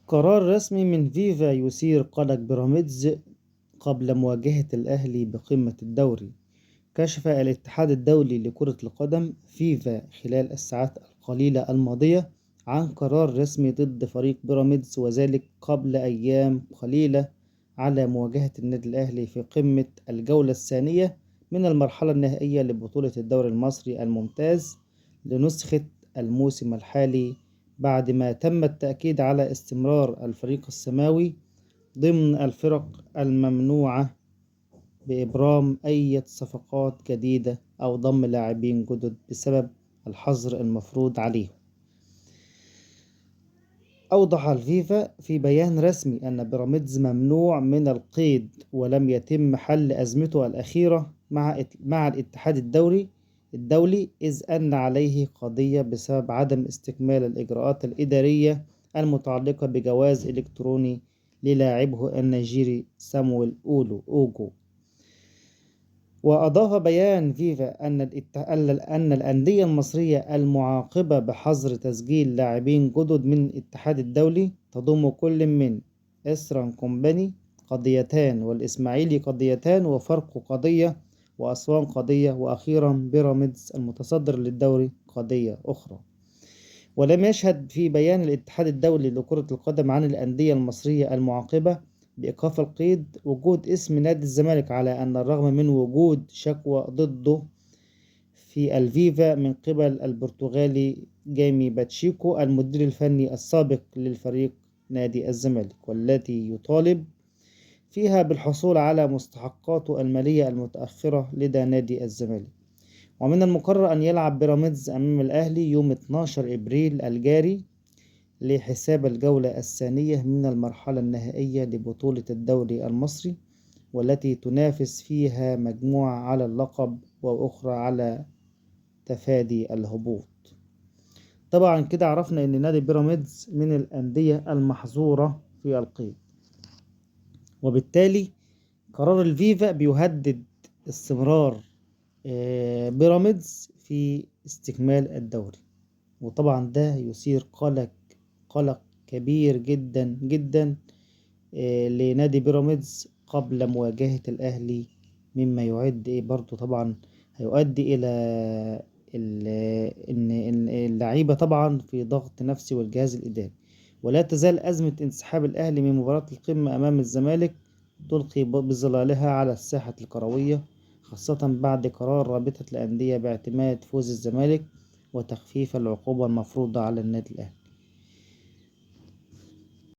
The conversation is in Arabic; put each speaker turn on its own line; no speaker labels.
قرار رسمي من فيفا يثير قلق بيراميدز قبل مواجهة الأهلي بقمة الدوري. كشف الاتحاد الدولي لكرة القدم فيفا خلال الساعات القليلة الماضية عن قرار رسمي ضد فريق بيراميدز، وذلك قبل أيام قليلة على مواجهة النادي الأهلي في قمة الجولة الثانية من المرحلة النهائية لبطولة الدوري المصري الممتاز لنسخة الموسم الحالي، بعد ما تم التأكيد على استمرار الفريق السماوي ضمن الفرق الممنوعة بإبرام أي صفقات جديدة أو ضم لاعبين جدد بسبب الحظر المفروض عليهم. أوضح الفيفا في بيان رسمي أن بيراميدز ممنوع من القيد، ولم يتم حل أزمته الأخيرة مع الاتحاد الدولي، إذ أن عليه قضية بسبب عدم استكمال الإجراءات الإدارية المتعلقة بجواز إلكتروني للاعبه النيجيري سامويل أوجو. وأضاف بيان فيفا أن الأندية المصرية المعاقبة بحظر تسجيل لاعبين جدد من الاتحاد الدولي تضم كل من إسران كومباني قضيتان، والإسماعيلي قضيتان، وفاركو قضية، وأسوان قضية، وأخيرا بيراميدز المتصدر للدوري قضية أخرى. ولم يشهد في بيان الاتحاد الدولي لكرة القدم عن الأندية المصرية المعاقبة بإيقاف القيد وجود اسم نادي الزمالك، على أن الرغم من وجود شكوى ضده في الفيفا من قبل البرتغالي جيمي باتشيكو المدير الفني السابق للفريق نادي الزمالك، والتي يطالب فيها بالحصول على مستحقاته المالية المتأخرة لدى نادي الزمالك. ومن المقرر أن يلعب بيراميدز أمام الأهلي يوم 12 إبريل الجاري لحساب الجولة الثانية من المرحلة النهائية لبطولة الدوري المصري، والتي تنافس فيها مجموعة على اللقب وأخرى على تفادي الهبوط. طبعا كده عرفنا أن نادي بيراميدز من الأندية المحظورة في القيد، وبالتالي قرار الفيفا بيهدد استمرار بيراميدز في استكمال الدوري، وطبعا ده يثير قلق كبير جدا جدا لنادي بيراميدز قبل مواجهة الأهلي، مما يعد برضو طبعا هيؤدي إلى إن اللعيبة طبعا في ضغط نفسي والجهاز الإداري. ولا تزال أزمة انسحاب الأهلي من مباراة القمة أمام الزمالك تلقي بظلالها على الساحة الكروية، خاصة بعد قرار رابطة الأندية باعتماد فوز الزمالك وتخفيف العقوبة المفروضة على النادي الأهلي.